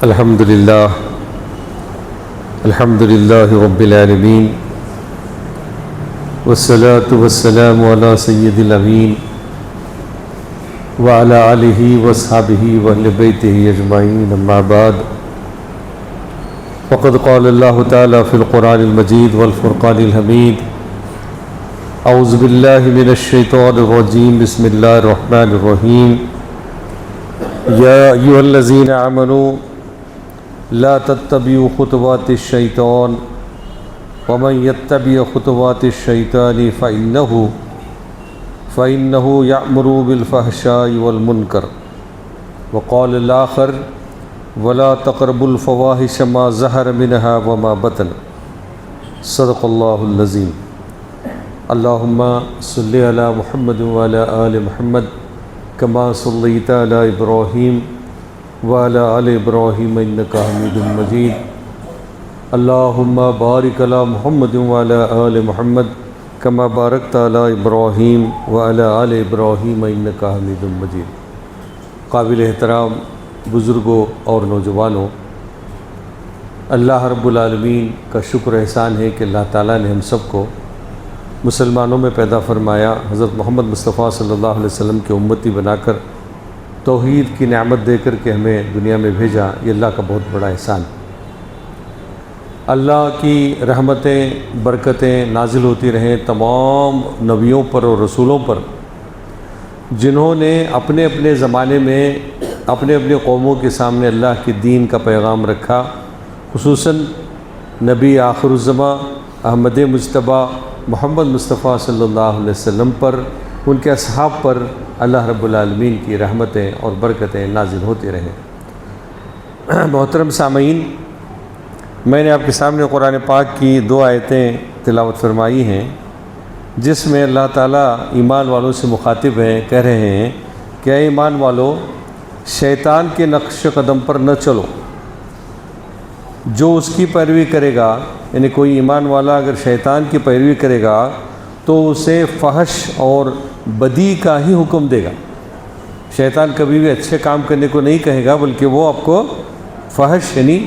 الحمد للہ رب العالمین والصلاة والسلام علی سید الامین وعلی آلہ واصحابہ واہل بیتہ اجمعین، اما بعد فقد قال اللہ تعالی فی القرآن المجید والفرقان الحمید۔ اعوذ باللہ من الشیطان الرجیم، بسم اللہ الرحمن الرحیم۔ یا ایھا الذین آمنوا لا تتبعوا خطوات الشیطان ومن يتبع خطوات الشیطان فإنه يأمر بالفحشاء والمنکر، وقال الآخر ولا تقربوا الفواحش ما ظہر منها وما بطن، صدق اللہ العظیم۔ اللہم صل علی محمد وعلی آل محمد کما صلیت علی ابراہیم وعلی آل ابراہیم انک حمید مجید۔ اللہم بارک علی محمد وعلی آل محمد کما بارکت علی ابراہیم وعلی آل ابراہیم انک حمید مجید۔ قابل احترام بزرگوں اور نوجوانوں، اللہ رب العالمین کا شکر احسان ہے کہ اللہ تعالیٰ نے ہم سب کو مسلمانوں میں پیدا فرمایا، حضرت محمد مصطفیٰ صلی اللہ علیہ وسلم کے امتی بنا کر توحید کی نعمت دے کر کے ہمیں دنیا میں بھیجا۔ یہ اللہ کا بہت بڑا احسان۔ اللہ کی رحمتیں برکتیں نازل ہوتی رہیں تمام نبیوں پر اور رسولوں پر، جنہوں نے اپنے اپنے زمانے میں اپنے اپنے قوموں کے سامنے اللہ کے دین کا پیغام رکھا، خصوصاً نبی آخر الزماں احمد مجتبیٰ محمد مصطفیٰ صلی اللہ علیہ وسلم پر، ان کے اصحاب پر اللہ رب العالمین کی رحمتیں اور برکتیں نازل ہوتی رہیں۔ محترم سامعین، میں نے آپ کے سامنے قرآن پاک کی 2 آیتیں تلاوت فرمائی ہیں، جس میں اللہ تعالیٰ ایمان والوں سے مخاطب ہیں، کہہ رہے ہیں کہ اے ایمان والو، شیطان کے نقش قدم پر نہ چلو۔ جو اس کی پیروی کرے گا، یعنی کوئی ایمان والا اگر شیطان کی پیروی کرے گا تو اسے فحش اور بدی کا ہی حکم دے گا۔ شیطان کبھی بھی اچھے کام کرنے کو نہیں کہے گا، بلکہ وہ آپ کو فحش یعنی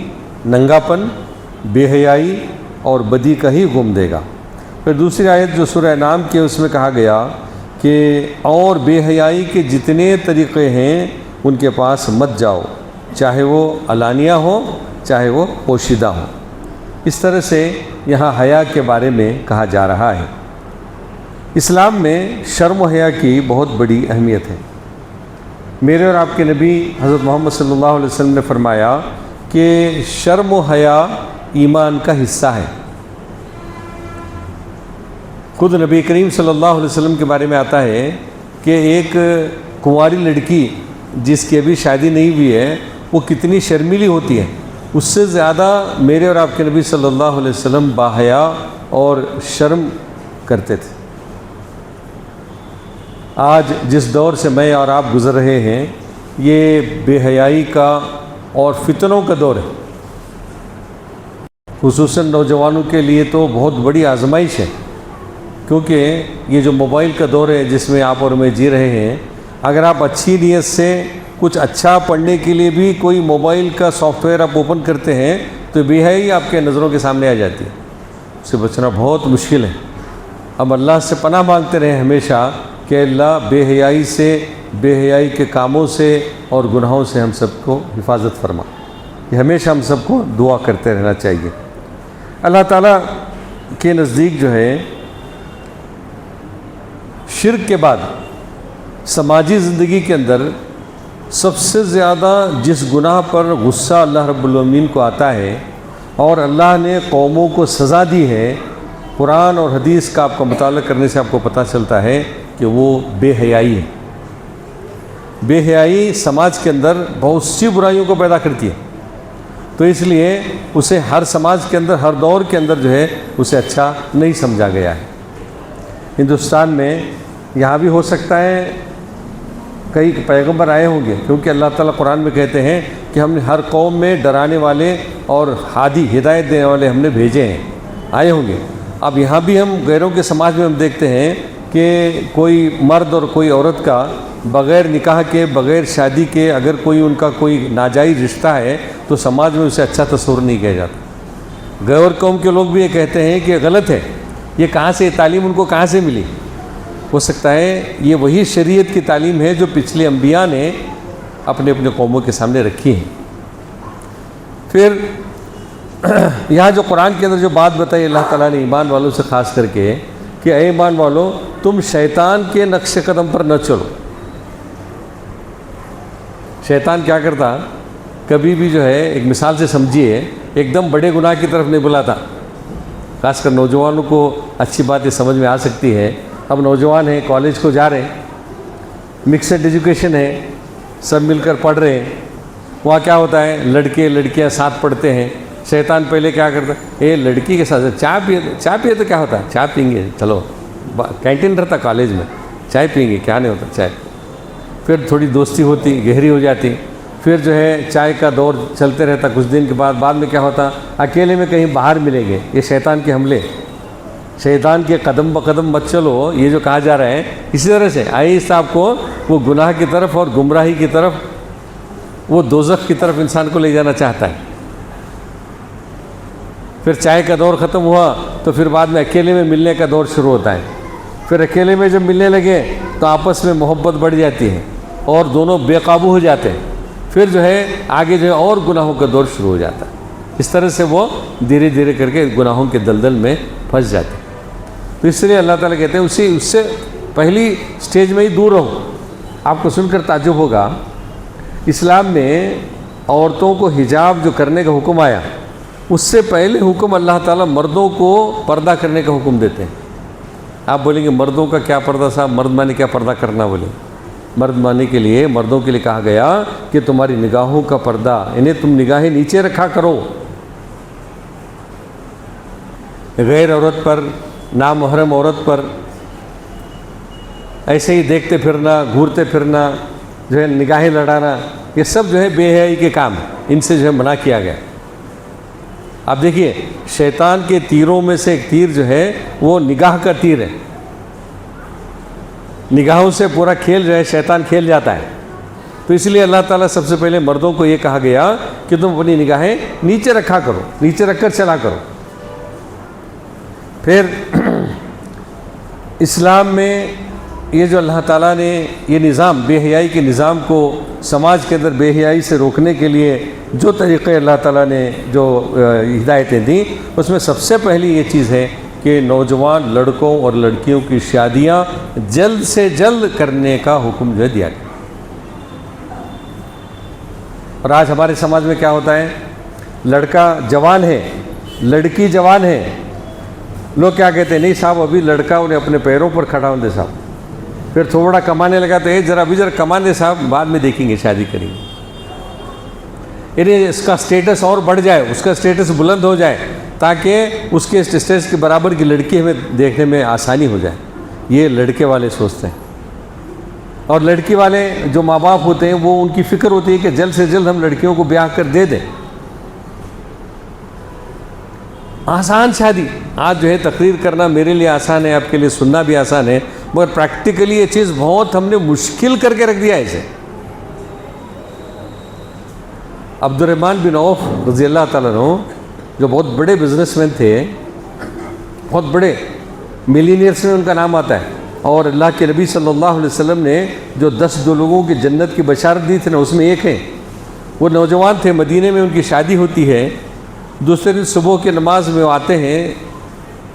ننگاپن، بے حیائی اور بدی کا ہی حکم دے گا۔ پھر دوسری آیت جو سورہ انعام کی، اس میں کہا گیا کہ اور بے حیائی کے جتنے طریقے ہیں ان کے پاس مت جاؤ، چاہے وہ علانیہ ہو چاہے وہ پوشیدہ ہو۔ اس طرح سے یہاں حیا کے بارے میں کہا جا رہا ہے۔ اسلام میں شرم و حیا کی بہت بڑی اہمیت ہے۔ میرے اور آپ کے نبی حضرت محمد صلی اللہ علیہ وسلم نے فرمایا کہ شرم و حیا ایمان کا حصہ ہے۔ خود نبی کریم صلی اللہ علیہ وسلم کے بارے میں آتا ہے کہ ایک کنواری لڑکی جس کی ابھی شادی نہیں ہوئی ہے، وہ کتنی شرمیلی ہوتی ہے، اس سے زیادہ میرے اور آپ کے نبی صلی اللہ علیہ وسلم باحیا اور شرم کرتے تھے۔ آج جس دور سے میں اور آپ گزر رہے ہیں، یہ بے حیائی کا اور فتنوں کا دور ہے۔ خصوصاً نوجوانوں کے لیے تو بہت بڑی آزمائش ہے، کیونکہ یہ جو موبائل کا دور ہے جس میں آپ اور میں جی رہے ہیں، اگر آپ اچھی نیت سے کچھ اچھا پڑھنے کے لیے بھی کوئی موبائل کا سافٹ ویئر آپ اوپن کرتے ہیں تو بے حیائی آپ کے نظروں کے سامنے آ جاتی ہے، اس سے بچنا بہت مشکل ہے۔ ہم اللہ سے پناہ مانگتے رہیں ہمیشہ کہ اللہ بے حیائی سے، بے حیائی کے کاموں سے اور گناہوں سے ہم سب کو حفاظت فرما۔ یہ ہمیشہ ہم سب کو دعا کرتے رہنا چاہیے۔ اللہ تعالیٰ کے نزدیک جو ہے شرک کے بعد سماجی زندگی کے اندر سب سے زیادہ جس گناہ پر غصہ اللہ رب العالمین کو آتا ہے اور اللہ نے قوموں کو سزا دی ہے، قرآن اور حدیث کا آپ کا مطالعہ کرنے سے آپ کو پتہ چلتا ہے کہ وہ بے حیائی ہے۔ بے حیائی سماج کے اندر بہت سی برائیوں کو پیدا کرتی ہے، تو اس لیے اسے ہر سماج کے اندر، ہر دور کے اندر جو ہے اسے اچھا نہیں سمجھا گیا ہے۔ ہندوستان میں یہاں بھی ہو سکتا ہے کئی پیغمبر آئے ہوں گے، کیونکہ اللہ تعالیٰ قرآن میں کہتے ہیں کہ ہم نے ہر قوم میں ڈرانے والے اور ہادی ہدایت دینے والے ہم نے بھیجے ہیں، آئے ہوں گے۔ اب یہاں بھی ہم غیروں کے سماج میں ہم دیکھتے ہیں کہ کوئی مرد اور کوئی عورت کا بغیر نکاح کے بغیر شادی کے اگر کوئی ان کا کوئی ناجائز رشتہ ہے تو سماج میں اسے اچھا تصور نہیں کیا جاتا۔ غیر قوم کے لوگ بھی یہ کہتے ہیں کہ غلط ہے، یہ کہاں سے تعلیم ان کو کہاں سے ملی؟ ہو سکتا ہے یہ وہی شریعت کی تعلیم ہے جو پچھلے انبیاء نے اپنے اپنے قوموں کے سامنے رکھی ہیں۔ پھر یہاں جو قرآن کے اندر جو بات بتائی اللہ تعالیٰ نے ایمان والوں سے خاص کر کے کہ اے ایمان والو تم شیطان کے نقش قدم پر نہ چلو۔ شیطان کیا کرتا؟ کبھی بھی جو ہے ایک مثال سے سمجھیے، ایک دم بڑے گناہ کی طرف نہیں بلاتا۔ خاص کر نوجوانوں کو اچھی بات یہ سمجھ میں آ سکتی ہے۔ اب نوجوان ہیں، کالج کو جا رہے ہیں، مکسڈ ایجوکیشن ہے، سب مل کر پڑھ رہے ہیں، وہاں کیا ہوتا ہے لڑکے لڑکیاں ساتھ پڑھتے ہیں۔ شیطان پہلے کیا کرتا ہے، لڑکی کے ساتھ چائے پیے تو کیا ہوتا ہے، چائے پئیں گے، چلو کینٹین رہتا کالج میں، چائے پئیں گے، کیا نہیں ہوتا چائے۔ پھر تھوڑی دوستی ہوتی، گہری ہو جاتی، پھر جو ہے چائے کا دور چلتے رہتا۔ کچھ دن کے بعد میں کیا ہوتا، اکیلے میں کہیں باہر ملیں گے۔ یہ شیطان کے حملے، شیطان کے قدم بقدم مت چلو، یہ جو کہا جا رہا ہے اسی طرح سے آئیے آپ کو وہ گناہ کی طرف اور گمراہی کی طرف، وہ دوزخ کی طرف انسان کو لے جانا چاہتا ہے۔ پھر چائے کا دور ختم ہوا تو پھر بعد میں اکیلے میں ملنے کا دور شروع ہوتا ہے۔ پھر اکیلے میں جب ملنے لگے تو آپس میں محبت بڑھ جاتی ہے اور دونوں بے قابو ہو جاتے ہیں۔ پھر جو ہے آگے جو ہے اور گناہوں کا دور شروع ہو جاتا ہے۔ اس طرح سے وہ دھیرے دھیرے کر کے گناہوں کے دلدل میں پھنس جاتے ہیں۔ تو اس لیے اللہ تعالیٰ کہتے ہیں اس سے پہلی سٹیج میں ہی دور رہو۔ آپ کو سن کر تعجب ہوگا، اسلام میں عورتوں کو حجاب جو کرنے کا حکم آیا، اس سے پہلے حکم اللہ تعالیٰ مردوں کو پردہ کرنے کا حکم دیتے ہیں۔ آپ بولیں گے مردوں کا کیا پردہ صاحب، مرد مانے کیا پردہ کرنا؟ بولے مرد مانے کے لیے، مردوں کے لیے کہا گیا کہ تمہاری نگاہوں کا پردہ، انہیں تم نگاہیں نیچے رکھا کرو، غیر عورت پر، نامحرم عورت پر ایسے ہی دیکھتے پھرنا، گھورتے پھرنا، جو ہے نگاہیں لڑانا، یہ سب جو ہے بے حیائی کے کام، ان سے جو ہے منع کیا گیا۔ آپ دیکھیے شیطان کے تیروں میں سے ایک تیر جو ہے وہ نگاہ کا تیر ہے۔ نگاہوں سے پورا کھیل جو ہے شیطان کھیل جاتا ہے۔ تو اس لیے اللہ تعالیٰ سب سے پہلے مردوں کو یہ کہا گیا کہ تم اپنی نگاہیں نیچے رکھا کرو، نیچے رکھ کر چلا کرو۔ پھر اسلام میں یہ جو اللہ تعالیٰ نے یہ نظام، بے حیائی کے نظام کو سماج کے اندر بے حیائی سے روکنے کے لیے جو طریقے اللہ تعالیٰ نے جو ہدایتیں دیں، اس میں سب سے پہلی یہ چیز ہے کہ نوجوان لڑکوں اور لڑکیوں کی شادیاں جلد سے جلد کرنے کا حکم جو ہے دیا گیا۔ اور آج ہمارے سماج میں کیا ہوتا ہے، لڑکا جوان ہے، لڑکی جوان ہے، لوگ کیا کہتے ہیں، نہیں صاحب ابھی لڑکا انہیں اپنے پیروں پر کھڑا ہونے دے صاحب، پھر تھوڑا کمانے لگا تو ذرا کمانے صاحب، بعد میں دیکھیں گے، شادی کریں گے۔ یعنی اس کا سٹیٹس اور بڑھ جائے، اس کا سٹیٹس بلند ہو جائے تاکہ اس کے سٹیٹس کے برابر کی لڑکی ہمیں دیکھنے میں آسانی ہو جائے، یہ لڑکے والے سوچتے ہیں۔ اور لڑکی والے جو ماں باپ ہوتے ہیں وہ ان کی فکر ہوتی ہے کہ جلد سے جلد ہم لڑکیوں کو بیاہ کر دے دیں۔ آسان شادی، آج جو ہے تقریر کرنا میرے لیے آسان ہے، آپ کے لیے سننا بھی آسان ہے، مگر پریکٹیکلی یہ چیز بہت ہم نے مشکل کر کے رکھ دیا ہے اسے۔ عبد الرحمن بن عوف رضی اللہ تعالیٰ عنہ جو بہت بڑے بزنس مین تھے، بہت بڑے ملینئرس میں ان کا نام آتا ہے، اور اللہ کے نبی صلی اللہ علیہ وسلم نے جو 10 لوگوں کی جنت کی بشارت دی تھی نا، اس میں ایک ہیں۔ وہ نوجوان تھے، مدینے میں ان کی شادی ہوتی ہے، دوسرے دن صبح کی نماز میں وہ آتے ہیں،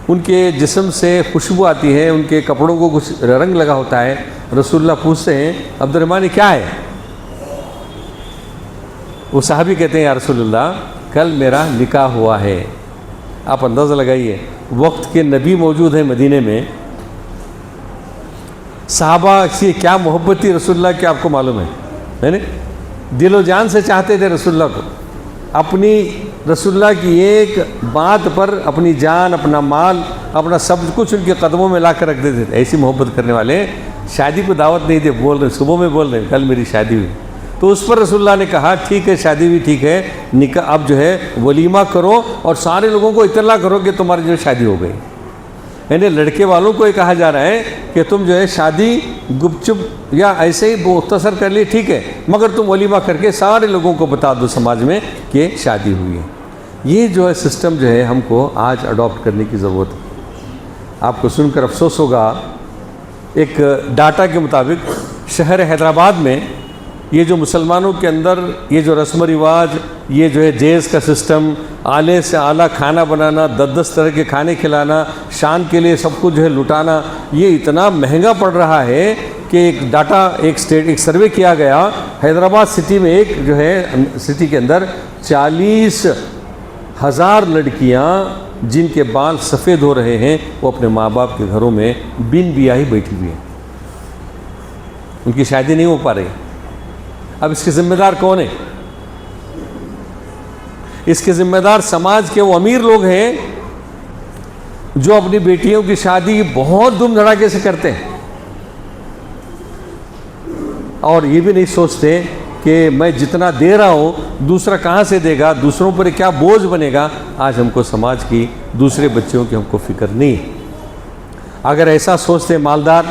ان کے جسم سے خوشبو آتی ہے، ان کے کپڑوں کو کچھ رنگ لگا ہوتا ہے۔ رسول اللہ پوچھتے ہیں عبد الرحمن کیا ہے؟ وہ صحابی کہتے ہیں یا رسول اللہ کل میرا نکاح ہوا ہے۔ آپ اندازہ لگائیے، وقت کے نبی موجود ہیں مدینے میں، صحابہ سے کیا محبت تھی رسول اللہ کی آپ کو معلوم ہے نا؟ دل و جان سے چاہتے تھے رسول اللہ کو، اپنی رسول اللہ کی ایک بات پر اپنی جان، اپنا مال، اپنا سب کچھ ان کے قدموں میں لا کر رکھ دیتے تھے۔ ایسی محبت کرنے والے شادی کو دعوت نہیں دے، بول رہے صبح میں بول رہے ہیں کل میری شادی ہوئی، تو اس پر رسول اللہ نے کہا ٹھیک ہے شادی بھی ٹھیک ہے، نکاح اب جو ہے ولیمہ کرو اور سارے لوگوں کو اطلاع کرو کہ تمہاری جو شادی ہو گئی۔ یعنی لڑکے والوں کو یہ کہا جا رہا ہے کہ تم جو ہے شادی گپ چپ یا ایسے ہی مختصر کر لی ٹھیک ہے، مگر تم ولیمہ کر کے سارے لوگوں کو بتا دو سماج میں کہ شادی ہوئی ہے۔ یہ جو ہے سسٹم جو ہے ہم کو آج اڈاپٹ کرنے کی ضرورت ہے۔ آپ کو سن کر افسوس ہوگا، ایک ڈاٹا کے مطابق شہر حیدرآباد میں یہ جو مسلمانوں کے اندر یہ جو رسم و رواج، یہ جو ہے جیز کا سسٹم، اعلیٰ سے اعلیٰ کھانا بنانا، 10 طرح کے کھانے کھلانا، شان کے لیے سب کچھ جو ہے لٹانا، یہ اتنا مہنگا پڑ رہا ہے کہ ایک سروے کیا گیا حیدرآباد سٹی میں، ایک جو ہے سٹی کے اندر 40,000 لڑکیاں جن کے بال سفید ہو رہے ہیں وہ اپنے ماں باپ کے گھروں میں بن بیاہی بیٹھی ہوئی ہیں، ان کی شادی نہیں ہو پا رہی۔ اب اس کے ذمہ دار کون ہیں؟ اس کے ذمہ دار سماج کے وہ امیر لوگ ہیں جو اپنی بیٹیوں کی شادی بہت دھوم دھڑاکے سے کرتے ہیں، اور یہ بھی نہیں سوچتے کہ میں جتنا دے رہا ہوں دوسرا کہاں سے دے گا، دوسروں پر کیا بوجھ بنے گا۔ آج ہم کو سماج کی دوسرے بچوں کی ہم کو فکر نہیں ہے۔ اگر ایسا سوچتے مالدار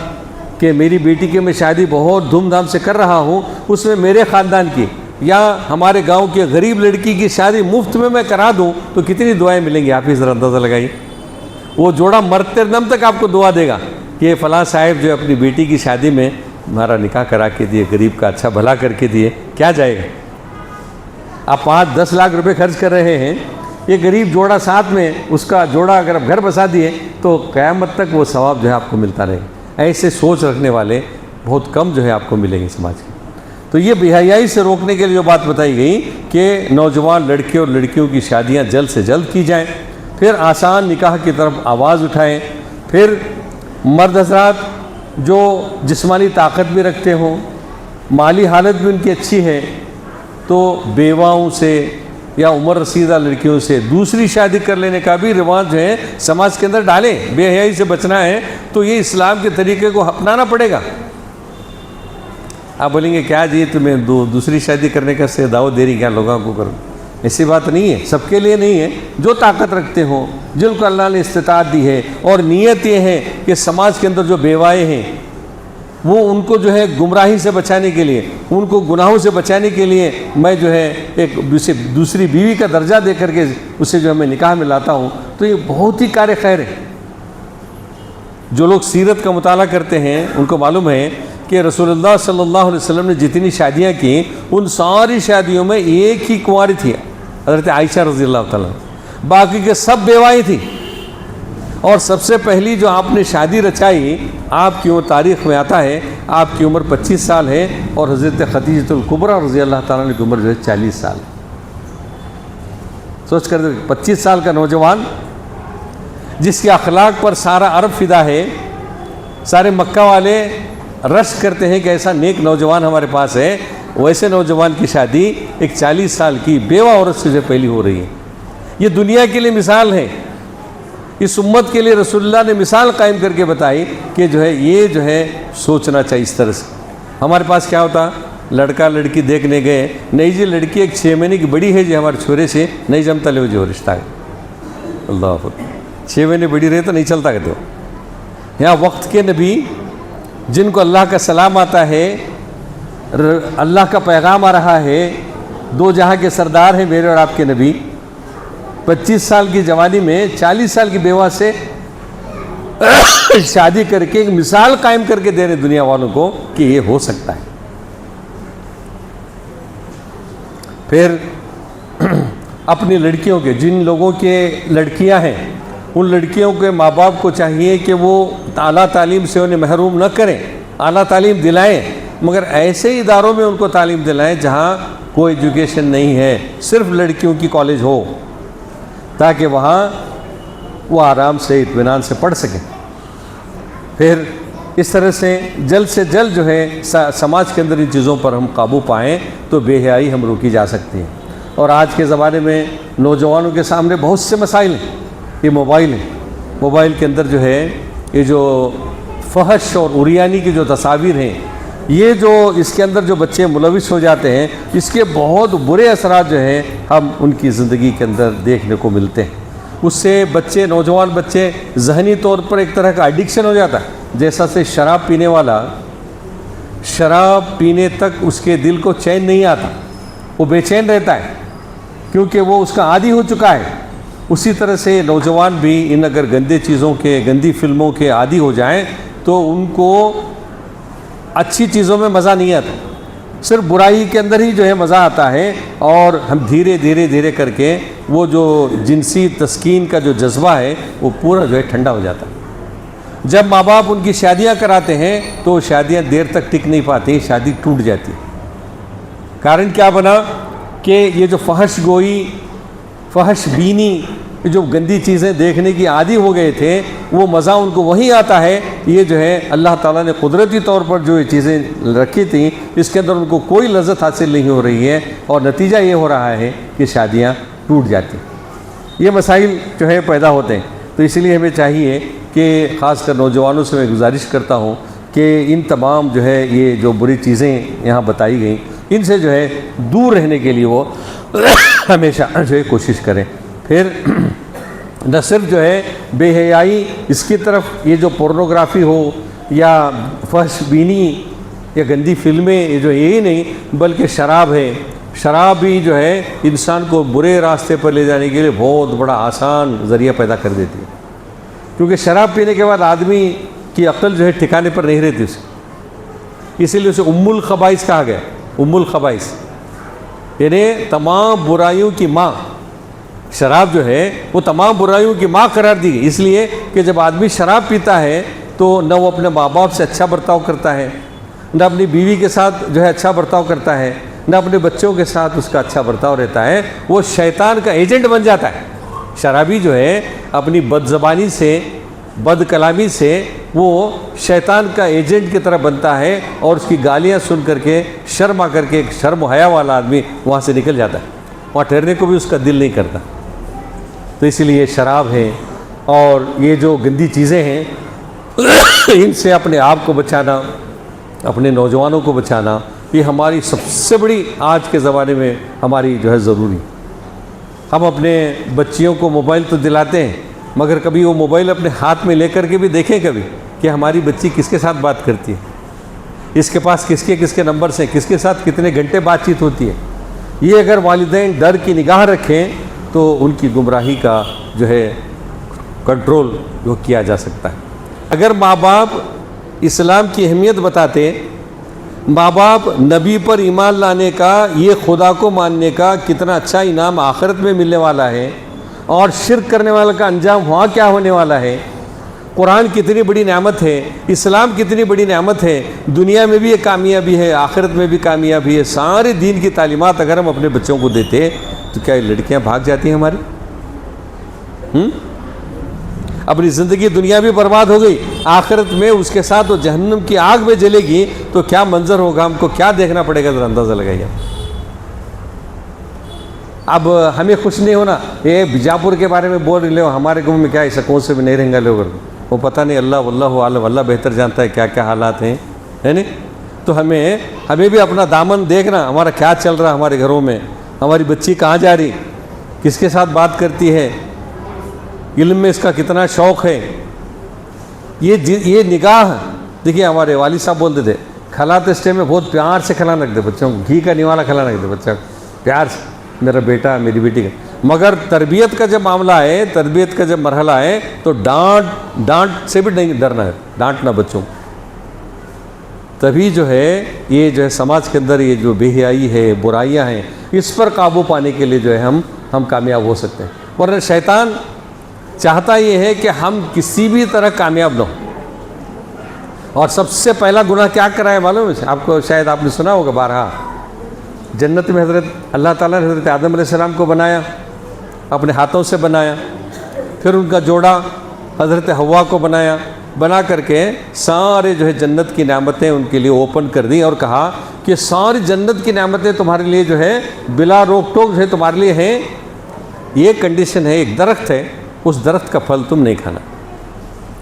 کہ میری بیٹی کی میں شادی بہت دھوم دھام سے کر رہا ہوں، اس میں میرے خاندان کی یا ہمارے گاؤں کے غریب لڑکی کی شادی مفت میں کرا دوں تو کتنی دعائیں ملیں گی، آپ ہی ذرا اندازہ لگائیے۔ وہ جوڑا مرتے دم تک آپ کو دعا دے گا کہ فلاں صاحب جو اپنی بیٹی کی شادی میں ہمارا نکاح کرا کے دیے، غریب کا اچھا بھلا کر کے دیے، کیا جائے گا؟ آپ 5-10 لاکھ روپے خرچ کر رہے ہیں، یہ غریب جوڑا ساتھ میں اس کا جوڑا اگر آپ گھر بسا دیے تو قیامت تک وہ ثواب جو ہے آپ کو ملتا رہے گا۔ ایسے سوچ رکھنے والے بہت کم جو ہے آپ کو ملیں گے سماج کے۔ تو یہ بے حیائی سے روکنے کے لیے جو بات بتائی گئی کہ نوجوان لڑکے اور لڑکیوں کی شادیاں جلد سے جلد کی جائیں، پھر آسان نکاح کی طرف آواز اٹھائیں، پھر مرد حضرات جو جسمانی طاقت بھی رکھتے ہوں، مالی حالت بھی ان کی اچھی ہے، تو بیواؤں سے یا عمر رسیدہ لڑکیوں سے دوسری شادی کر لینے کا بھی رواج جو ہے سماج کے اندر ڈالیں۔ بے حیائی سے بچنا ہے تو یہ اسلام کے طریقے کو اپنانا پڑے گا۔ آپ بولیں گے کیا جی تمہیں دوسری شادی کرنے کا سے دعوت دے رہی کیا لوگوں کو کرو؟ ایسی بات نہیں ہے، سب کے لیے نہیں ہے، جو طاقت رکھتے ہوں، جن کو اللہ نے استطاعت دی ہے، اور نیت یہ ہے کہ سماج کے اندر جو بیوائیں ہیں وہ ان کو جو ہے گمراہی سے بچانے کے لیے، ان کو گناہوں سے بچانے کے لیے میں جو ہے ایک دوسری بیوی کا درجہ دے کر کے اسے جو ہے میں نکاح میں لاتا ہوں، تو یہ بہت ہی کار خیر ہے۔ جو لوگ سیرت کا مطالعہ کرتے ہیں ان کو معلوم ہے کہ رسول اللہ صلی اللہ علیہ وسلم نے جتنی شادیاں کی ان ساری شادیوں میں ایک ہی کنواری تھی، حضرت عائشہ رضی اللہ تعالیٰ، باقی کے سب بیوائیں تھیں۔ اور سب سے پہلی جو آپ نے شادی رچائی، آپ کی عمر تاریخ میں آتا ہے آپ کی عمر 25 سال ہے، اور حضرت خدیجہ الکبریٰ رضی اللہ تعالیٰ عنہ کی عمر جو ہے 40 سال۔ سوچ کر 25 سال کا نوجوان جس کے اخلاق پر سارا عرب فدا ہے، سارے مکہ والے رش کرتے ہیں کہ ایسا نیک نوجوان ہمارے پاس ہے، ویسے نوجوان کی شادی ایک 40 سال کی بیوہ عورت سے جو پہلی ہو رہی ہے۔ یہ دنیا کے لیے مثال ہے، اس امت کے لیے رسول اللہ نے مثال قائم کر کے بتائی کہ جو ہے یہ جو ہے سوچنا چاہیے اس طرح سے۔ ہمارے پاس کیا ہوتا، لڑکا لڑکی دیکھنے گئے، نہیں جی لڑکی ایک 6 مہینے کی بڑی ہے جی ہمارے چھوڑے سے نہیں جمتا لے جو رشتہ ہے، اللہ اکبر، 6 مہینے بڑی رہے تو نہیں چلتا کہتے ہو۔ یہاں وقت کے نبی جن کو اللہ کا سلام آتا ہے، اللہ کا پیغام آ رہا ہے، دو جہاں کے سردار ہیں میرے اور آپ کے نبی، 25 سال کی جوانی میں 40 سال کی بیوہ سے شادی کر کے ایک مثال قائم کر کے دے رہے دنیا والوں کو کہ یہ ہو سکتا ہے۔ پھر اپنی لڑکیوں کے، جن لوگوں کے لڑکیاں ہیں ان لڑکیوں کے ماں باپ کو چاہیے کہ وہ اعلیٰ تعلیم سے انہیں محروم نہ کریں، اعلیٰ تعلیم دلائیں، مگر ایسے اداروں میں ان کو تعلیم دلائیں جہاں کوئی ایجوکیشن نہیں ہے، صرف لڑکیوں کی کالج ہو، تاکہ وہاں وہ آرام سے اطمینان سے پڑھ سکیں۔ پھر اس طرح سے جلد جو ہے سماج کے اندر ان چیزوں پر ہم قابو پائیں تو بے حیائی ہم روکی جا سکتی ہے۔ اور آج کے زمانے میں نوجوانوں کے سامنے بہت سے مسائل ہیں، یہ موبائل ہے، موبائل کے اندر جو ہے یہ جو فحش اور عریانی کی جو تصاویر ہیں، یہ جو اس کے اندر جو بچے ملوث ہو جاتے ہیں، اس کے بہت برے اثرات جو ہیں ہم ان کی زندگی کے اندر دیکھنے کو ملتے ہیں۔ اس سے بچے، نوجوان بچے ذہنی طور پر ایک طرح کا ایڈکشن ہو جاتا ہے. جیسا سے شراب پینے والا شراب پینے تک اس کے دل کو چین نہیں آتا، وہ بے چین رہتا ہے کیونکہ وہ اس کا عادی ہو چکا ہے. اسی طرح سے نوجوان بھی ان اگر گندے چیزوں کے، گندی فلموں کے عادی ہو جائیں تو ان کو اچھی چیزوں میں مزہ نہیں آتا، صرف برائی کے اندر ہی جو ہے مزہ آتا ہے. اور ہم دھیرے دھیرے دھیرے کر کے وہ جو جنسی تسکین کا جو جذبہ ہے وہ پورا جو ہے ٹھنڈا ہو جاتا ہے. جب ماں باپ ان کی شادیاں کراتے ہیں تو شادیاں دیر تک ٹک نہیں پاتی، شادی ٹوٹ جاتی. کارن کیا بنا کہ یہ جو فحش گوئی، فحش بینی، جو گندی چیزیں دیکھنے کی عادی ہو گئے تھے، وہ مزہ ان کو وہی آتا ہے. یہ جو ہے اللہ تعالیٰ نے قدرتی طور پر جو یہ چیزیں رکھی تھیں اس کے اندر ان کو کوئی لذت حاصل نہیں ہو رہی ہے، اور نتیجہ یہ ہو رہا ہے کہ شادیاں ٹوٹ جاتی. یہ مسائل جو ہے پیدا ہوتے ہیں. تو اس لیے ہمیں چاہیے کہ خاص کر نوجوانوں سے میں گزارش کرتا ہوں کہ ان تمام جو ہے یہ جو بری چیزیں یہاں بتائی گئیں ان سے جو ہے دور رہنے کے لیے وہ ہمیشہ جو ہے کوشش کریں. پھر نہ صرف جو ہے بے حیائی اس کی طرف، یہ جو پورنوگرافی ہو یا فحش بینی یا گندی فلمیں، یہ جو یہی نہیں بلکہ شراب ہے. شراب بھی جو ہے انسان کو برے راستے پر لے جانے کے لیے بہت بڑا آسان ذریعہ پیدا کر دیتی ہے، کیونکہ شراب پینے کے بعد آدمی کی عقل جو ہے ٹھکانے پر نہیں رہتی اسے. اسی لیے اسے ام الخبائث کہا گیا. ام الخبائث یعنی تمام برائیوں کی ماں. شراب جو ہے وہ تمام برائیوں کی ماں قرار دی گئی، اس لیے کہ جب آدمی شراب پیتا ہے تو نہ وہ اپنے ماں باپ سے اچھا برتاؤ کرتا ہے، نہ اپنی بیوی کے ساتھ جو ہے اچھا برتاؤ کرتا ہے، نہ اپنے بچوں کے ساتھ اس کا اچھا برتاؤ رہتا ہے. وہ شیطان کا ایجنٹ بن جاتا ہے. شرابی جو ہے اپنی بد زبانی سے، بد کلامی سے وہ شیطان کا ایجنٹ کی طرح بنتا ہے، اور اس کی گالیاں سن کر کے شرم آ کر کے ایک شرم و حیا والا آدمی وہاں سے نکل جاتا ہے، وہاں ٹھہرنے کو بھی اس کا دل نہیں کرتا. تو اسی لیے شراب ہے اور یہ جو گندی چیزیں ہیں ان سے اپنے آپ کو بچانا، اپنے نوجوانوں کو بچانا، یہ ہماری سب سے بڑی آج کے زمانے میں ہماری جو ہے ضروری. ہم اپنے بچیوں کو موبائل تو دلاتے ہیں، مگر کبھی وہ موبائل اپنے ہاتھ میں لے کر کے بھی دیکھیں کبھی کہ ہماری بچی کس کے ساتھ بات کرتی ہے، اس کے پاس کس کے نمبرز ہیں، کس کے ساتھ کتنے گھنٹے بات چیت ہوتی ہے. یہ اگر والدین ڈر کی نگاہ رکھیں تو ان کی گمراہی کا جو ہے کنٹرول جو کیا جا سکتا ہے. اگر ماں باپ اسلام کی اہمیت بتاتے، ماں باپ نبی پر ایمان لانے کا، یہ خدا کو ماننے کا کتنا اچھا انعام آخرت میں ملنے والا ہے، اور شرک کرنے والے کا انجام وہاں کیا ہونے والا ہے، قرآن کتنی بڑی نعمت ہے، اسلام کتنی بڑی نعمت ہے، دنیا میں بھی یہ کامیابی ہے، آخرت میں بھی کامیابی ہے. سارے دین کی تعلیمات اگر ہم اپنے بچوں کو دیتے تو کیا یہ لڑکیاں بھاگ جاتی ہیں ہماری؟ اپنی زندگی دنیا بھی برباد ہو گئی، آخرت میں اس کے ساتھ وہ جہنم کی آگ میں جلے گی تو کیا منظر ہوگا، ہم کو کیا دیکھنا پڑے گا، ذرا اندازہ لگائیے. اب ہمیں خوش نہیں ہونا، یہ بیجاپور کے بارے میں بول رہے ہو، ہمارے گاؤں میں کیا ایسا کون سے بھی نہیں رہیں گے لوگ، وہ پتہ نہیں، اللہ واللہ عالم، اللہ بہتر جانتا ہے کیا کیا حالات ہیں، ہے نہیں. تو ہمیں بھی اپنا دامن دیکھنا، ہمارا کیا چل رہا ہمارے گھروں میں، ہماری بچی کہاں جا رہی، کس کے ساتھ بات کرتی ہے، علم میں اس کا کتنا شوق ہے. یہ نگاہ دیکھیے، ہمارے والد صاحب بولتے تھے کھلاتے اس ٹائم میں بہت پیار سے کھلانا رکھتے بچوں کو، گھی کا نوالا کھلانا رکھتے بچہ پیار سے، میرا بیٹا میری بیٹی کا. مگر تربیت کا جب معاملہ ہے، تربیت کا جب مرحلہ ہے تو ڈانٹ سے بھی نہیں ڈرنا ہے، ڈانٹنا بچوں کو. تبھی جو ہے یہ جو ہے سماج کے اندر یہ جو بے حیائی ہے، برائیاں ہیں، اس پر قابو پانے کے لیے جو ہے ہم کامیاب ہو سکتے ہیں. ورنہ شیطان چاہتا یہ ہے کہ ہم کسی بھی طرح کامیاب نہ ہوں. اور سب سے پہلا گناہ کیا کرا ہے معلوم ہے آپ کو؟ شاید آپ نے سنا ہوگا بارہا. جنت میں حضرت اللہ تعالیٰ نے حضرت آدم علیہ السلام کو بنایا، اپنے ہاتھوں سے بنایا، پھر ان کا جوڑا حضرت حوا کو بنایا، بنا کر کے سارے جو ہے جنت کی نعمتیں ان کے لیے اوپن کر دیں، اور کہا کہ ساری جنت کی نعمتیں تمہارے لیے جو ہے بلا روک ٹوک جو ہے تمہارے لیے ہیں. یہ کنڈیشن ہے، ایک درخت ہے، اس درخت کا پھل تم نہیں کھانا.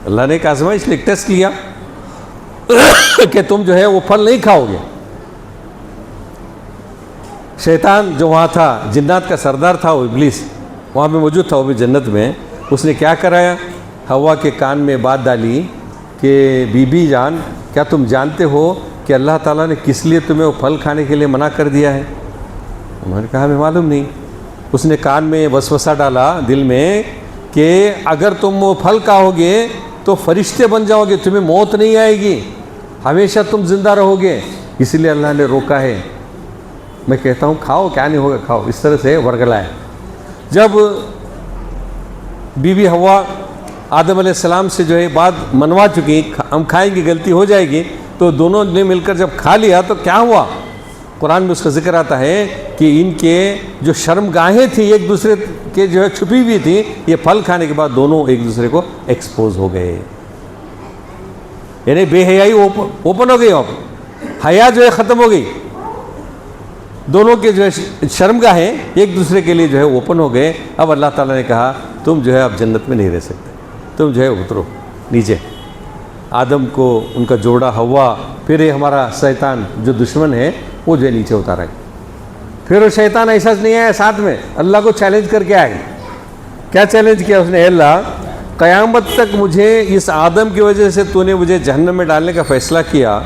اللہ نے ایک آزمائش اس لیے ٹیسٹ لیا کہ تم جو ہے وہ پھل نہیں کھاؤ گے. شیطان جو وہاں تھا، جنات کا سردار تھا وہ ابلیس، وہاں پہ موجود تھا وہ بھی جنت میں. اس نے کیا کرایا؟ ہوا کے کان میں بات ڈالی کہ بی بی جان، کیا تم جانتے ہو کہ اللہ تعالیٰ نے کس لیے تمہیں وہ پھل کھانے کے لیے منع کر دیا ہے؟ انہوں نے کہا ہمیں معلوم نہیں۔ اس نے کان میں وسوسہ ڈالا دل میں کہ اگر تم وہ پھل کھاؤ گے تو فرشتے بن جاؤ گے، تمہیں موت نہیں آئے گی، ہمیشہ تم زندہ رہو گے، اس لیے اللہ نے روکا ہے۔ میں کہتا ہوں کھاؤ، کیا نہیں ہوگا، کھاؤ، اس طرح سے ورگلایا۔ جب بی بی ہوا آدم علیہ السلام سے جو ہے بات منوا چکی، ہم کھائیں گے غلطی ہو جائے گی، تو دونوں نے مل کر جب کھا لیا تو کیا ہوا؟ قرآن میں اس کا ذکر آتا ہے کہ ان کے جو شرم گاہیں تھیں ایک دوسرے کے جو ہے چھپی ہوئی تھی، یہ پھل کھانے کے بعد دونوں ایک دوسرے کو ایکسپوز ہو گئے، یعنی بے حیائی اوپن ہو گئی، اب حیا جو ہے ختم ہو گئی، دونوں کے جو ہے شرم گاہیں ایک دوسرے کے لیے جو ہے اوپن ہو گئے۔ اب اللہ تعالیٰ نے کہا تم جو ہے اب جنت میں نہیں رہ سکتے، تم جو ہے اترو نیچے۔ آدم کو ان کا جوڑا ہوا، پھر یہ ہمارا شیطان جو دشمن ہے وہ جو ہے نیچے اتارا گیا۔ پھر وہ شیطان ایسا نہیں آیا ساتھ میں، اللہ کو چیلنج کر کے آئے۔ کیا چیلنج کیا اس نے؟ اے اللہ، قیامت تک مجھے اس آدم کی وجہ سے تو نے مجھے جہنم میں ڈالنے کا فیصلہ کیا،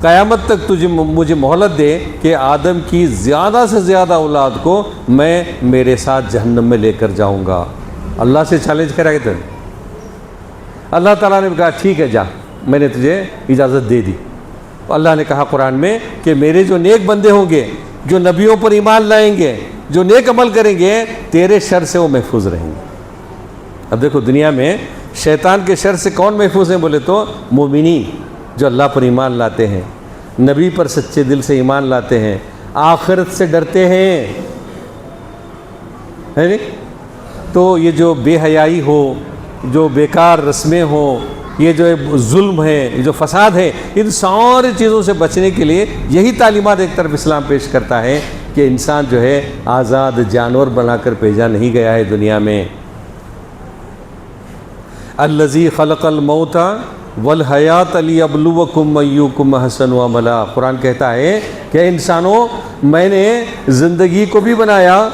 قیامت تک تجھے مجھے مہلت دے کہ آدم کی زیادہ سے زیادہ اولاد کو میں میرے ساتھ جہنم میں لے کر جاؤں گا۔ اللہ سے چیلنج کرا گیا تھا۔ اللہ تعالیٰ نے کہا ٹھیک ہے جا، میں نے تجھے اجازت دے دی۔ اللہ نے کہا قرآن میں کہ میرے جو نیک بندے ہوں گے، جو نبیوں پر ایمان لائیں گے، جو نیک عمل کریں گے، تیرے شر سے وہ محفوظ رہیں گے۔ اب دیکھو دنیا میں شیطان کے شر سے کون محفوظ ہیں بولے تو مومنین، جو اللہ پر ایمان لاتے ہیں، نبی پر سچے دل سے ایمان لاتے ہیں، آخرت سے ڈرتے ہیں، ہے نہیں؟ تو یہ جو بے حیائی ہو، جو بیکار رسمیں ہوں، یہ جو ظلم ہے، یہ جو فساد ہے، ان ساری چیزوں سے بچنے کے لیے یہی تعلیمات ایک طرف اسلام پیش کرتا ہے کہ انسان جو ہے آزاد جانور بنا کر بھیجا نہیں گیا ہے دنیا میں۔ الذی خلق الموت والحیات لیبلوکم ایکم احسن عملا، قرآن کہتا ہے کہ انسانوں، میں نے زندگی کو بھی بنایا،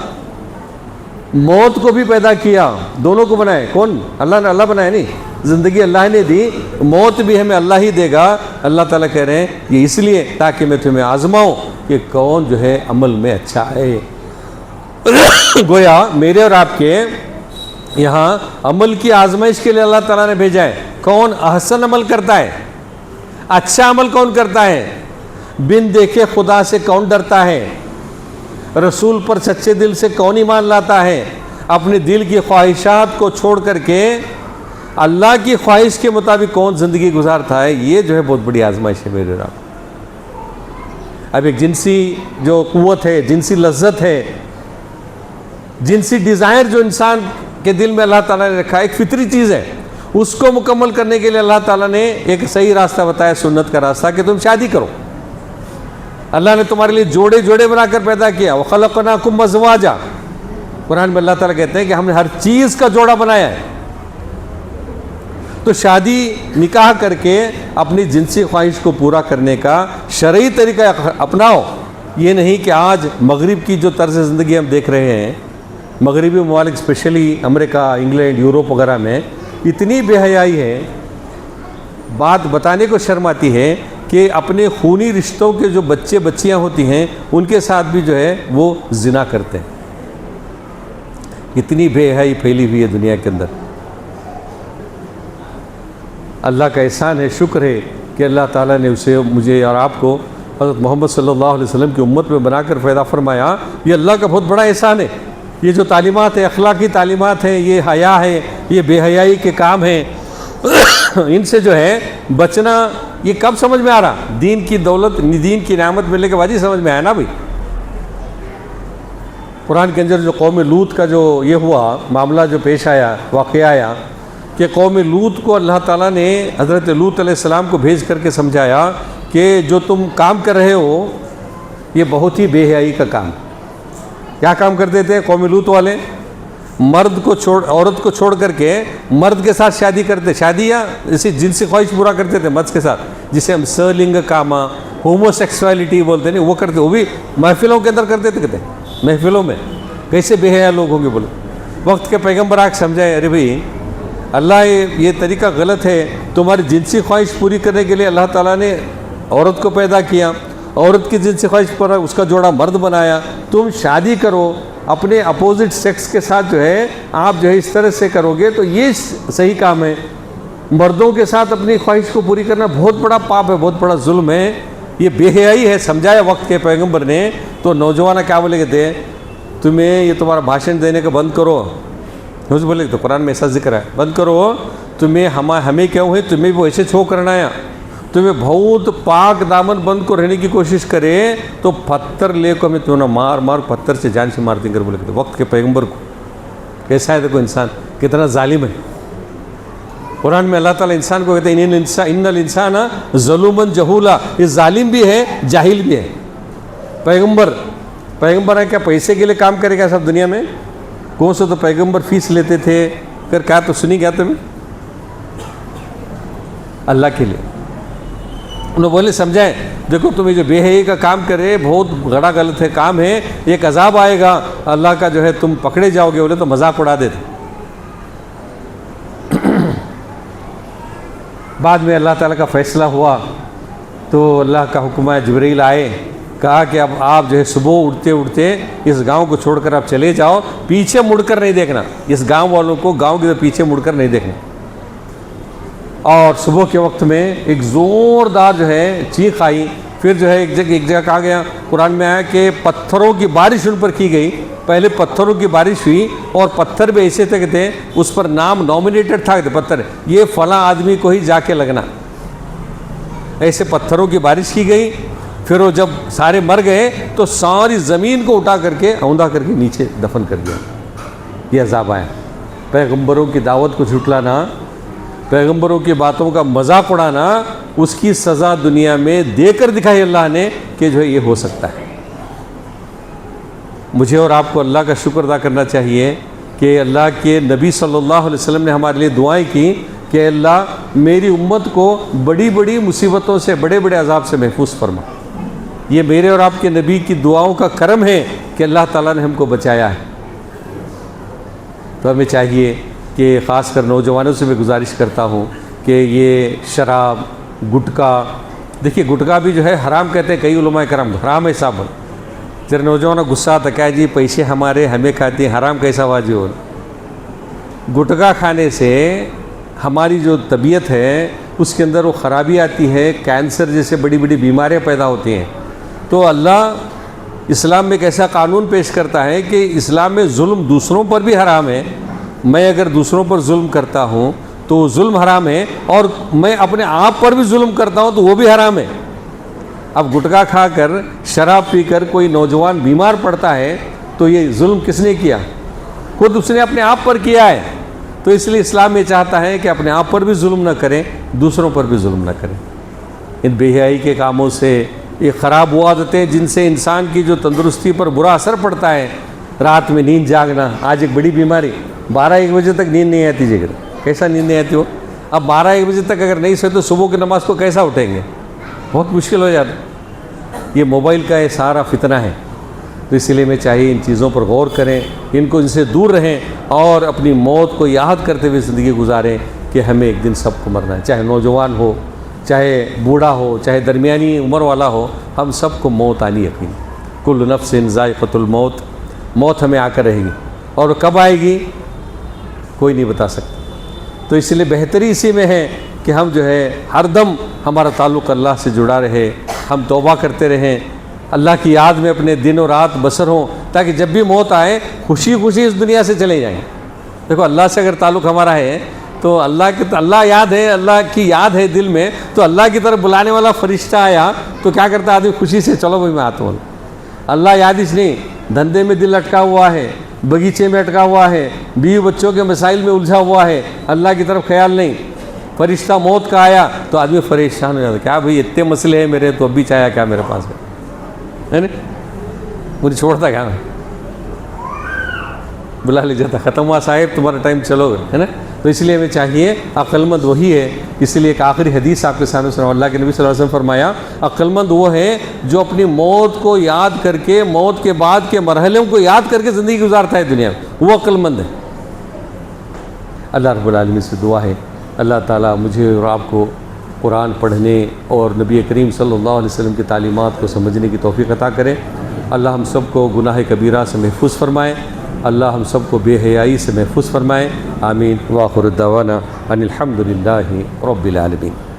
موت کو بھی پیدا کیا، دونوں کو بنائے۔ کون؟ اللہ نے، اللہ بنایا نہیں، زندگی اللہ نے دی، موت بھی ہمیں اللہ ہی دے گا۔ اللہ تعالیٰ کہہ رہے ہیں یہ اس لیے تاکہ میں تمہیں آزماؤں کہ کون جو ہے عمل میں اچھا ہے۔ گویا میرے اور آپ کے یہاں عمل کی آزمائش کے لیے اللہ تعالیٰ نے بھیجا ہے۔ کون احسن عمل کرتا ہے، اچھا عمل کون کرتا ہے، بن دیکھے خدا سے کون ڈرتا ہے، رسول پر سچے دل سے کون ایمان لاتا ہے، اپنے دل کی خواہشات کو چھوڑ کر کے اللہ کی خواہش کے مطابق کون زندگی گزارتا ہے۔ یہ جو ہے بہت بڑی آزمائش ہے میرے رب۔ اب ایک جنسی جو قوت ہے، جنسی لذت ہے، جنسی ڈیزائر جو انسان کے دل میں اللہ تعالیٰ نے رکھا ہے، ایک فطری چیز ہے، اس کو مکمل کرنے کے لیے اللہ تعالیٰ نے ایک صحیح راستہ بتایا، سنت کا راستہ، کہ تم شادی کرو۔ اللہ نے تمہارے لیے جوڑے جوڑے بنا کر پیدا کیا، وَخَلَقْنَاكُمْ أَزْوَاجًا، قرآن میں اللہ تعالیٰ کہتے ہیں کہ ہم نے ہر چیز کا جوڑا بنایا ہے۔ تو شادی نکاح کر کے اپنی جنسی خواہش کو پورا کرنے کا شرعی طریقہ اپناؤ۔ یہ نہیں کہ آج مغرب کی جو طرز زندگی ہم دیکھ رہے ہیں، مغربی ممالک اسپیشلی امریکہ، انگلینڈ، یورپ وغیرہ میں اتنی بے حیائی ہے، بات بتانے کو شرم آتی ہے کہ اپنے خونی رشتوں کے جو بچے بچیاں ہوتی ہیں ان کے ساتھ بھی جو ہے وہ زنا کرتے ہیں۔ اتنی بے حیائی پھیلی ہوئی ہے دنیا کے اندر۔ اللہ کا احسان ہے، شکر ہے کہ اللہ تعالیٰ نے اسے، مجھے اور آپ کو حضرت محمد صلی اللہ علیہ وسلم کی امت میں بنا کر پیدا فرمایا۔ یہ اللہ کا بہت بڑا احسان ہے۔ یہ جو تعلیمات ہیں، اخلاقی تعلیمات ہیں، یہ حیا ہے، یہ بے حیائی کے کام ہیں، ان سے جو ہے بچنا، یہ کب سمجھ میں آ رہا؟ دین کی دولت، دین کی نعمت ملنے کے بعد ہی سمجھ میں آیا نا بھائی۔ قرآن کے اندر جو قوم لوط کا جو یہ ہوا معاملہ جو پیش آیا، واقعہ آیا کہ قوم لوط کو اللہ تعالیٰ نے حضرت لوط علیہ السلام کو بھیج کر کے سمجھایا کہ جو تم کام کر رہے ہو یہ بہت ہی بے حیائی کا کام۔ کیا کام کرتے تھے قوم لوط والے؟ عورت کو چھوڑ کر کے مرد کے ساتھ شادی کرتے، شادی یا اسی جنسی خواہش پورا کرتے تھے مرد کے ساتھ، جسے ہم سرلنگ کاما، ہومو سیکسولیٹی بولتے ہیں، وہ کرتے، وہ بھی محفلوں کے اندر کرتے تھے، کہتے محفلوں میں۔ کیسے بے حیا لوگ ہوں گے بولو، وقت کے پیغمبر آ کے سمجھائے ارے بھائی اللہ یہ طریقہ غلط ہے، تمہاری جنسی خواہش پوری کرنے کے لیے اللہ تعالیٰ نے عورت کو پیدا کیا، عورت کی جنسی خواہش پر اس کا جوڑا مرد بنایا، تم شادی کرو اپنے اپوزٹ سیکس کے ساتھ جو ہے آپ جو ہے اس طرح سے کرو گے تو یہ صحیح کام ہے۔ مردوں کے ساتھ اپنی خواہش کو پوری کرنا بہت بڑا پاپ ہے، بہت بڑا ظلم ہے، یہ بے حیائی ہے۔ سمجھایا وقت کے پیغمبر نے تو نوجوان کیا بولے کہتے ہیں تمہیں یہ تمہارا بھاشن دینے کا بند کرو، روز بولے تو قرآن میں ایسا ذکر ہے بند کرو، تمہیں ہمیں کیا ہوئے تمہیں وہ ایسے چھو کرنا ہے، تمہیں بہت پاک دامن بند کو رہنے کی کوشش کرے تو پتھر لے کو ہمیں تمہیں مار پتھر سے جان سے مار دیں کر بولے کہتے وقت کے پیغمبر کو۔ کیسا ہے دیکھو انسان کتنا ظالم ہے۔ قرآن میں اللہ تعالیٰ انسان کو کہتے ہیں ان الانسان ظلوما جہولا، یہ ظالم بھی ہے جاہل بھی ہے۔ پیغمبر ہے کیا پیسے کے لیے کام کرے گا سب دنیا میں؟ کون سے تو پیغمبر فیس لیتے تھے پھر کہا تو سنی گیا تمہیں اللہ کے لیے۔ انہوں بولے سمجھائیں دیکھو تمہیں جو بے حیائی کا کام کرے بہت بڑا غلط ہے کام ہے، ایک عذاب آئے گا اللہ کا جو ہے تم پکڑے جاؤ گے، بولے تو مذاق اڑا دیتے۔ بعد میں اللہ تعالیٰ کا فیصلہ ہوا تو اللہ کا حکم ہے جبرائیل آئے، کہا کہ اب آپ جو ہے صبح اٹھتے اس گاؤں کو چھوڑ کر آپ چلے جاؤ، پیچھے مڑ کر نہیں دیکھنا، اس گاؤں والوں کو گاؤں کے پیچھے مڑ کر نہیں دیکھنا۔ اور صبح کے وقت میں ایک زوردار جو ہے چیخ آئی، پھر جو ہے ایک جگہ کہا گیا قرآن میں آیا کہ پتھروں کی بارش ان پر کی گئی۔ پہلے پتھروں کی بارش ہوئی اور پتھر بھی ایسے تھے کہ اس پر نام نامینیٹڈ تھا کہ پتھر یہ فلاں آدمی کو ہی جا کے لگنا، ایسے پتھروں کی بارش کی گئی۔ پھر وہ جب سارے مر گئے تو ساری زمین کو اٹھا کر کے اوندا کر کے نیچے دفن کر دیا۔ یہ عذاب آیا۔ پیغمبروں کی دعوت کو جھٹلانا، پیغمبروں کی باتوں کا مذاق اڑانا، اس کی سزا دنیا میں دے کر دکھائی اللہ نے کہ جو ہے یہ ہو سکتا ہے۔ مجھے اور آپ کو اللہ کا شکر ادا کرنا چاہیے کہ اللہ کے نبی صلی اللہ علیہ وسلم نے ہمارے لیے دعائیں کی کہ اللہ میری امت کو بڑی بڑی مصیبتوں سے بڑے بڑے عذاب سے محفوظ فرما۔ یہ میرے اور آپ کے نبی کی دعاؤں کا کرم ہے کہ اللہ تعالیٰ نے ہم کو بچایا ہے۔ تو ہمیں چاہیے کہ خاص کر نوجوانوں سے میں گزارش کرتا ہوں کہ یہ شراب، گٹکا، دیکھیے گٹکا بھی جو ہے حرام کہتے ہیں کئی علماء کرام، حرام ہے صاحب۔ تیرے نوجوانوں غصہ آتا کیا جی پیسے ہمارے ہمیں کھاتے ہیں، حرام کیسا واجب ہو؟ گٹکا کھانے سے ہماری جو طبیعت ہے اس کے اندر وہ خرابی آتی ہے، کینسر جیسے بڑی بڑی بیماریاں پیدا ہوتی ہیں۔ تو اللہ اسلام میں ایک ایسا قانون پیش کرتا ہے کہ اسلام میں ظلم دوسروں پر بھی حرام ہے۔ میں اگر دوسروں پر ظلم کرتا ہوں تو ظلم حرام ہے، اور میں اپنے آپ پر بھی ظلم کرتا ہوں تو وہ بھی حرام ہے۔ اب گٹکا کھا کر شراب پی کر کوئی نوجوان بیمار پڑتا ہے تو یہ ظلم کس نے کیا؟ خود اس نے اپنے آپ پر کیا ہے۔ تو اس لیے اسلام یہ چاہتا ہے کہ اپنے آپ پر بھی ظلم نہ کریں، دوسروں پر بھی ظلم نہ کریں۔ ان بے حیائی کے کاموں سے، یہ خراب وہ عادتیں جن سے انسان کی جو تندرستی پر برا اثر پڑتا ہے، رات میں نیند جاگنا آج ایک بڑی بیماری، 12-1 بجے تک نیند نہیں آتی جی، کیسا نیند نہیں آتی ہو؟ اب 12-1 بجے تک اگر نہیں سوئے تو صبح کی نماز کو کیسا اٹھیں گے؟ بہت مشکل ہو جاتا۔ یہ موبائل کا یہ سارا فتنہ ہے، تو اس لیے میں چاہیے ان چیزوں پر غور کریں، ان سے دور رہیں اور اپنی موت کو یاد کرتے ہوئے زندگی گزاریں کہ ہمیں ایک دن سب کو مرنا ہے، چاہے نوجوان ہو، چاہے بوڑھا ہو، چاہے درمیانی عمر والا ہو، ہم سب کو موت آنی یقین۔ کل نفس ذائقۃ الموت، موت ہمیں آ کر رہے گی، اور کب آئے گی کوئی نہیں بتا سکتا۔ تو اس لیے بہتری اسی میں ہے کہ ہم جو ہے ہر دم ہمارا تعلق اللہ سے جڑا رہے، ہم توبہ کرتے رہیں، اللہ کی یاد میں اپنے دن و رات بسر ہوں، تاکہ جب بھی موت آئے خوشی خوشی اس دنیا سے چلے جائیں۔ دیکھو اللہ سے اگر تعلق ہمارا ہے تو اللہ یاد ہے، اللہ کی یاد ہے دل میں، تو اللہ کی طرف بلانے والا فرشتہ آیا تو کیا کرتا آدمی خوشی سے، چلو بھائی میں آتا ہوں۔ اللہ یاد ہی نہیں، دھندے میں دل اٹکا ہوا ہے، بغیچے میں اٹکا ہوا ہے، بیوی بچوں کے مسائل میں الجھا ہوا ہے، اللہ کی طرف خیال نہیں، فرشتہ موت کا آیا تو آدمی پریشان ہو جاتا، کیا بھائی اتنے مسئلے ہیں میرے، تو اب بھی چاہیا کیا میرے پاس ہے نا، مجھے چھوڑتا کیا، میں بلا لے جاتا، ختم ہوا صاحب تمہارا ٹائم، چلو گئے، ہے نا۔ تو اس لیے ہمیں چاہیے، عقل مند وہی ہے، اس لیے ایک آخری حدیث آپ کے سامنے سنا، اللہ کے نبی صلی اللہ علیہ وسلم فرمایا عقل مند وہ ہے جو اپنی موت کو یاد کر کے، موت کے بعد کے مرحلوں کو یاد کر کے زندگی گزارتا ہے دنیا میں، وہ عقل مند ہے۔ اللہ رب العالمین سے دعا ہے اللہ تعالیٰ مجھے اور آپ کو قرآن پڑھنے اور نبی کریم صلی اللہ علیہ وسلم کی تعلیمات کو سمجھنے کی توفیق عطا کرے۔ اللہ ہم سب کو گناہ کبیرہ سے محفوظ فرمائے، اللہ ہم سب کو بے حیائی سے محفوظ فرمائے، آمین۔ وآخر دعوانا ان الحمد للہ رب العالمین۔